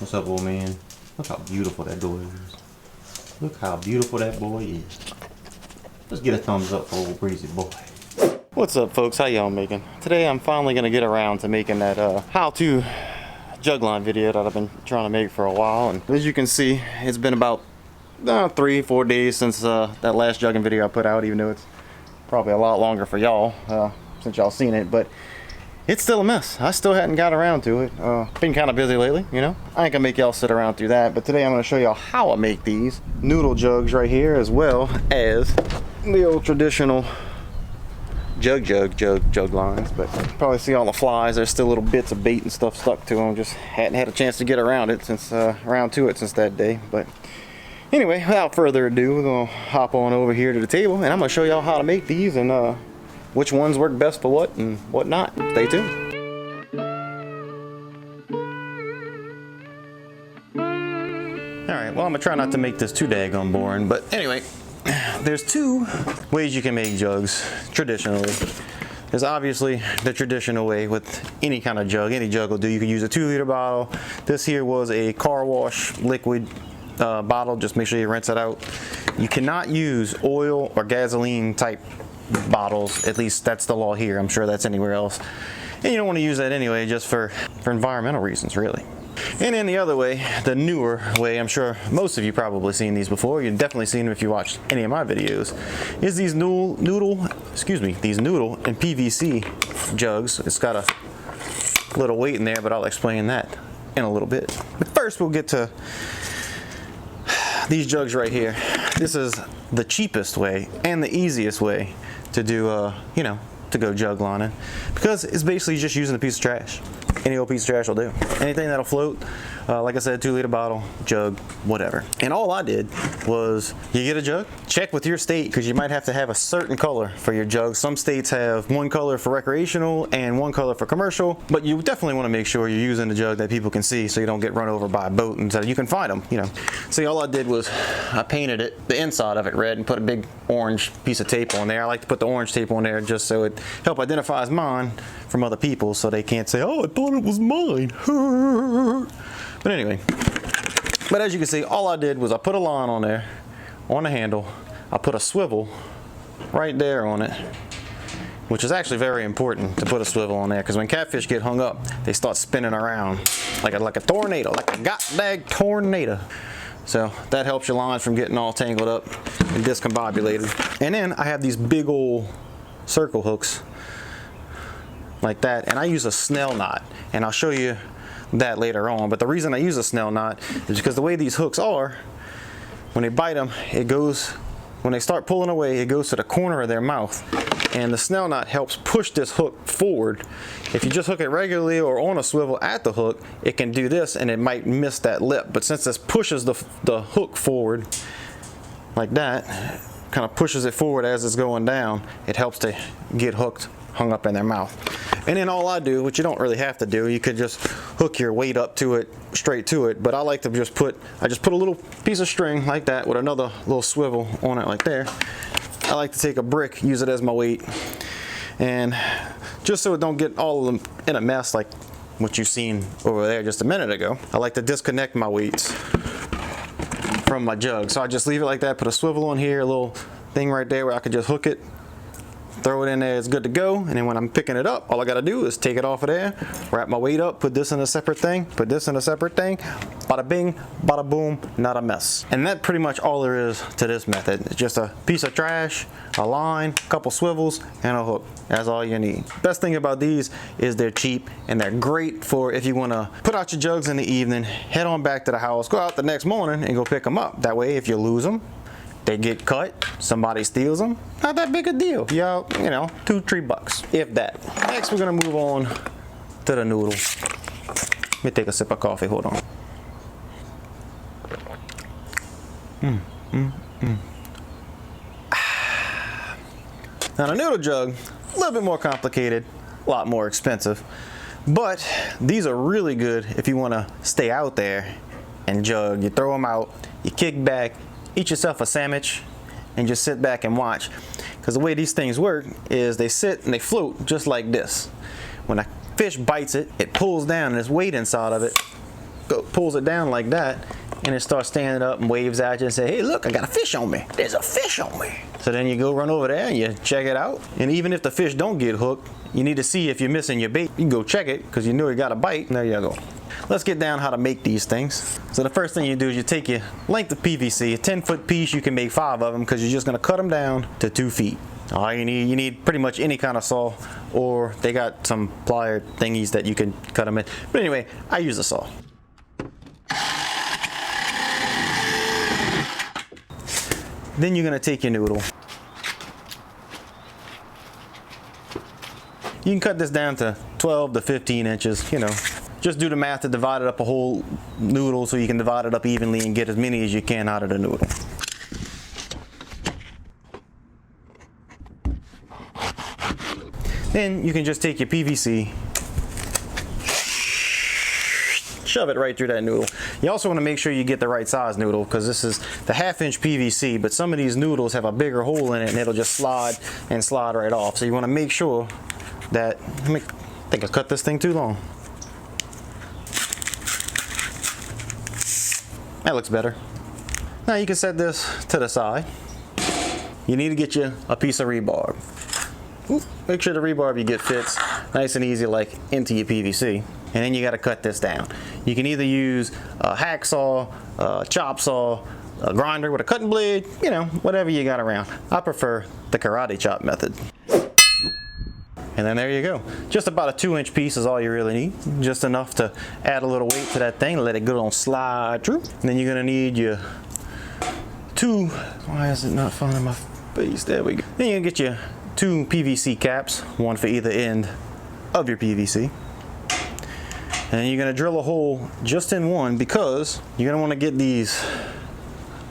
What's up, old man? Look how beautiful that door is. Look how beautiful that boy is. Let's get a thumbs up for old Breezy boy. What's up, folks? How y'all making? Today I'm finally gonna get around to making that how-to jug line video that I've been trying to make for a while. And as you can see, it's been about 3-4 days since that last jugging video I put out, even though it's probably a lot longer for y'all since y'all seen it. But it's still a mess. I still hadn't got around to it. Been kind of busy lately, you know. I ain't gonna make y'all sit around through that, but today I'm gonna show y'all how I make these noodle jugs right here, as well as the old traditional jug lines. But you probably see all the flies. There's still little bits of bait and stuff stuck to them. Just hadn't had a chance to get around it since since that day. But anyway, without further ado, we're gonna hop on over here to the table, and I'm gonna show y'all how to make these and which ones work best for what and what not. Stay tuned. Alright, well, I'm gonna try not to make this too daggone boring, but anyway, there's two ways you can make jugs traditionally. There's obviously the traditional way with any kind of jug. Any jug will do. You can use a 2-liter bottle. This here was a car wash liquid bottle. Just make sure you rinse it out. You cannot use oil or gasoline type bottles. At least that's the law here. I'm sure that's anywhere else. And you don't want to use that anyway, just for environmental reasons, really. And then the other way, the newer way, I'm sure most of you probably seen these before. You've definitely seen them if you watched any of my videos. Is these noodle and PVC jugs. It's got a little weight in there, but I'll explain that in a little bit. But first, we'll get to these jugs right here. This is the cheapest way and the easiest way to do, you know, to go jug lining, because it's basically just using a piece of trash. Any old piece of trash will do. Anything that'll float, like I said, 2-liter bottle, jug, whatever. And all I did was, you get a jug, check with your state, because you might have to have a certain color for your jug. Some states have one color for recreational and one color for commercial, but you definitely want to make sure you're using a jug that people can see, so you don't get run over by a boat, and so you can find them, you know. See, all I did was I painted it, the inside of it red, and put a big orange piece of tape on there. I like to put the orange tape on there just so it help identifies mine from other people, so they can't say, oh, I thought it was mine. But anyway, but as you can see, all I did was I put a line on there, on the handle. I put a swivel right there on it, which is actually very important to put a swivel on there, because when catfish get hung up, they start spinning around like a tornado, like a god-dag tornado. So that helps your lines from getting all tangled up and discombobulated. And then I have these big old circle hooks like that, and I use a snell knot, and I'll show you that later on. But the reason I use a snell knot is because the way these hooks are, when they bite them, it goes, when they start pulling away, it goes to the corner of their mouth, and the snell knot helps push this hook forward. If you just hook it regularly or on a swivel at the hook, it can do this and it might miss that lip. But since this pushes the hook forward like that, kind of pushes it forward as it's going down, it helps to get hung up in their mouth. And then all I do, which you don't really have to do, you could just hook your weight up to it, straight to it, but I like to just put a little piece of string like that with another little swivel on it like there. I like to take a brick, use it as my weight, and just so it don't get all of them in a mess like what you've seen over there just a minute ago, I like to disconnect my weights from my jug. So I just leave it like that, put a swivel on here, a little thing right there where I could just hook it, throw it in there, it's good to go. And then when I'm picking it up, all I gotta do is take it off of there, wrap my weight up, put this in a separate thing, put this in a separate thing, bada bing, bada boom, not a mess. And that's pretty much all there is to this method. It's just a piece of trash, a line, a couple swivels, and a hook. That's all you need. Best thing about these is they're cheap, and they're great for if you wanna put out your jugs in the evening, head on back to the house, go out the next morning and go pick them up. That way, if you lose them, they get cut, somebody steals them, not that big a deal. You know, $2-3, if that. Next, we're gonna move on to the noodle. Let me take a sip of coffee, hold on. Now the noodle jug, a little bit more complicated, a lot more expensive, but these are really good if you wanna stay out there and jug. You throw them out, you kick back, eat yourself a sandwich, and just sit back and watch. Because the way these things work is they sit and they float just like this. When a fish bites it, it pulls down and there's weight inside of it, pulls it down like that, and it starts standing up and waves at you and say, hey, look, I got a fish on me. There's a fish on me. So then you go run over there and you check it out. And even if the fish don't get hooked, you need to see if you're missing your bait. You can go check it because you know you got a bite. And there you go. Let's get down how to make these things. So the first thing you do is you take your length of PVC, a 10-foot piece. You can make 5 of them because you're just going to cut them down to 2 feet. All you need pretty much any kind of saw, or they got some plier thingies that you can cut them in. But anyway, I use a saw. Then you're going to take your noodle. You can cut this down to 12 to 15 inches, you know. Just do the math to divide it up a whole noodle so you can divide it up evenly and get as many as you can out of the noodle. Then you can just take your PVC, shove it right through that noodle. You also want to make sure you get the right size noodle because this is the 1/2-inch PVC, but some of these noodles have a bigger hole in it and it'll just slide and slide right off. So you want to make sure that, I think I cut this thing too long. That looks better. Now you can set this to the side. You need to get you a piece of rebarb. Make sure the rebarb you get fits nice and easy like into your PVC. And then you got to cut this down. You can either use a hacksaw, a chop saw, a grinder with a cutting blade, you know, whatever you got around. I prefer the karate chop method. And then there you go. Just about a 2-inch piece is all you really need. Just enough to add a little weight to that thing, let it go on slide through. And then you're gonna need your 2, why is it not finding my face? There we go. Then you're gonna get your 2 PVC caps, one for either end of your PVC. And you're gonna drill a hole just in one because you're gonna wanna get these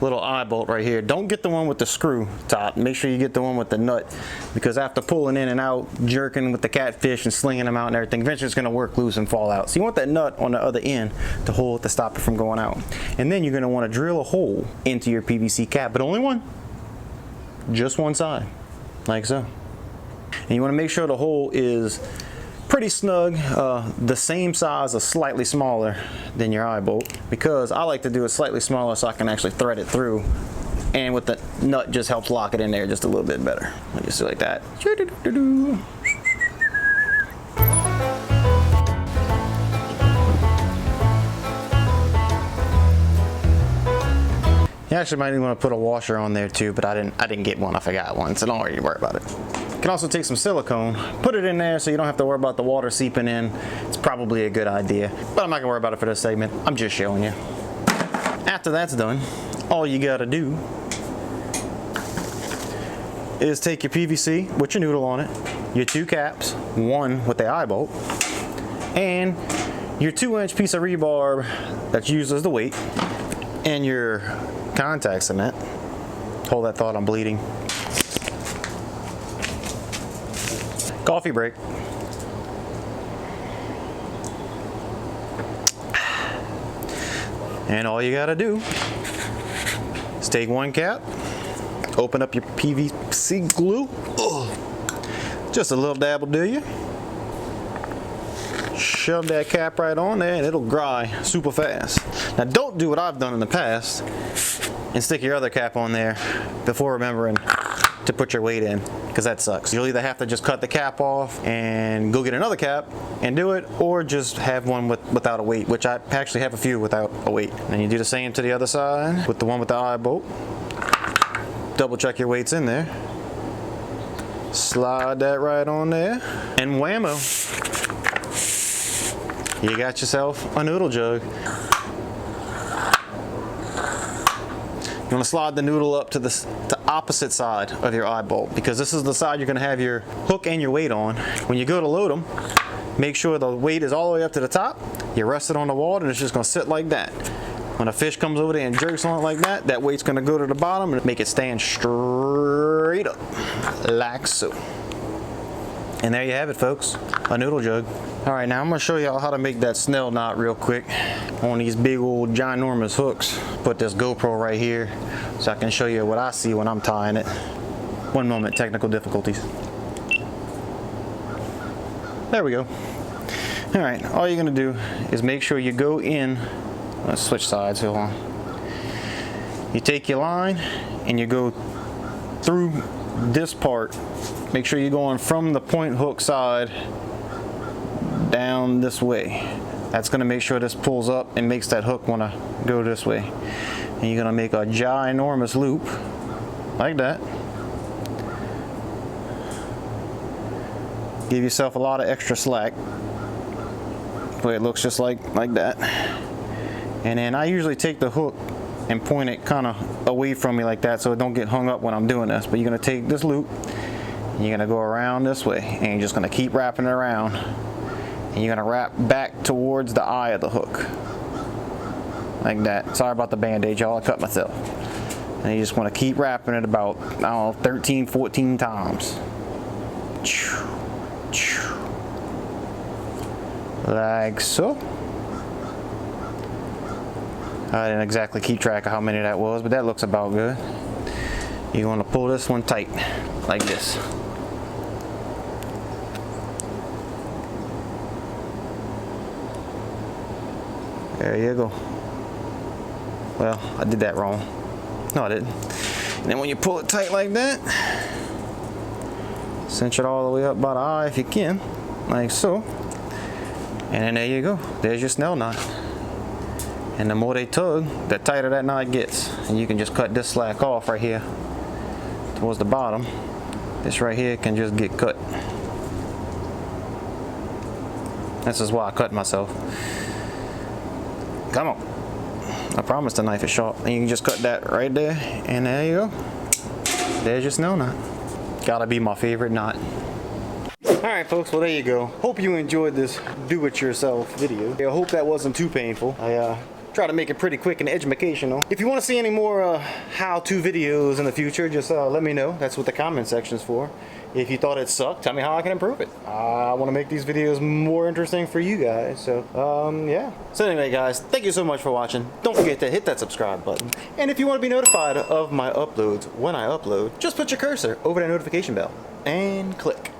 little eye bolt right here. Don't get the one with the screw top. Make sure you get the one with the nut, because after pulling in and out, jerking with the catfish and slinging them out and everything, eventually it's gonna work loose and fall out. So you want that nut on the other end to hold to stop it from going out. And then you're gonna wanna drill a hole into your PVC cap, but only one. Just one side, like so. And you wanna make sure the hole is pretty snug, the same size or slightly smaller than your eye bolt, because I like to do it slightly smaller so I can actually thread it through, and with the nut just helps lock it in there just a little bit better. Just do like that. You actually might even want to put a washer on there too, but I didn't get one. I forgot one, so don't worry about it. You can also take some silicone, put it in there so you don't have to worry about the water seeping in. It's probably a good idea, but I'm not gonna worry about it for this segment. I'm just showing you. After that's done, all you gotta do is take your PVC with your noodle on it, your 2 caps, one with the eye bolt, and your 2-inch piece of rebarb that's used as the weight, and your contact cement. Hold that thought, I'm bleeding. Coffee break. And all you gotta do is take one cap, open up your PVC glue. Ugh. Just a little dab will do you. Shove that cap right on there and it'll dry super fast. Now don't do what I've done in the past and stick your other cap on there before remembering to put your weight in, because that sucks. You'll either have to just cut the cap off and go get another cap and do it, or just have one without a weight, which I actually have a few without a weight. And you do the same to the other side with the one with the eye bolt. Double check your weights in there. Slide that right on there, and whammo, you got yourself a noodle jug. You want to slide the noodle up to the opposite side of your eye bolt, because this is the side you're going to have your hook and your weight on. When you go to load them, make sure the weight is all the way up to the top. You rest it on the wall and it's just going to sit like that. When a fish comes over there and jerks on it like that, that weight's going to go to the bottom and make it stand straight up, like so. And there you have it, folks, a noodle jug. All right, now I'm gonna show y'all how to make that snell knot real quick on these big old ginormous hooks. Put this GoPro right here so I can show you what I see when I'm tying it. One moment, technical difficulties. There we go. All right, all you're gonna do is make sure you go in Let's switch sides, hold on. You take your line and you go through this part. Make sure you're going from the point hook side down this way. That's gonna make sure this pulls up and makes that hook wanna go this way. And you're gonna make a ginormous loop like that. Give yourself a lot of extra slack. So it looks just like that. And then I usually take the hook and point it kind of away from me like that so it don't get hung up when I'm doing this. But you're gonna take this loop and you're gonna go around this way and you're just gonna keep wrapping it around. And you're gonna wrap back towards the eye of the hook. Like that. Sorry about the band-aid, y'all, I cut myself. And you just wanna keep wrapping it about, I don't know, 13, 14 times. Like so. I didn't exactly keep track of how many that was, but that looks about good. You want to pull this one tight, like this. There you go. Well, I did that wrong. No, I didn't. And then when you pull it tight like that, cinch it all the way up by the eye if you can, like so. And then there you go. There's your snell knot. And the more they tug, the tighter that knot gets. And you can just cut this slack off right here towards the bottom. This right here can just get cut. This is why I cut myself. Come on. I promise the knife is sharp. And you can just cut that right there. And there you go. There's your snell knot. Gotta be my favorite knot. Alright folks, well there you go. Hope you enjoyed this do-it-yourself video. I hope that wasn't too painful. I try to make it pretty quick and educational. If you want to see any more how-to videos in the future, just let me know. That's what the comment section is for. If you thought it sucked, tell me how I can improve it. I want to make these videos more interesting for you guys. So, yeah. So anyway, guys, thank you so much for watching. Don't forget to hit that subscribe button. And if you want to be notified of my uploads when I upload, just put your cursor over that notification bell and click.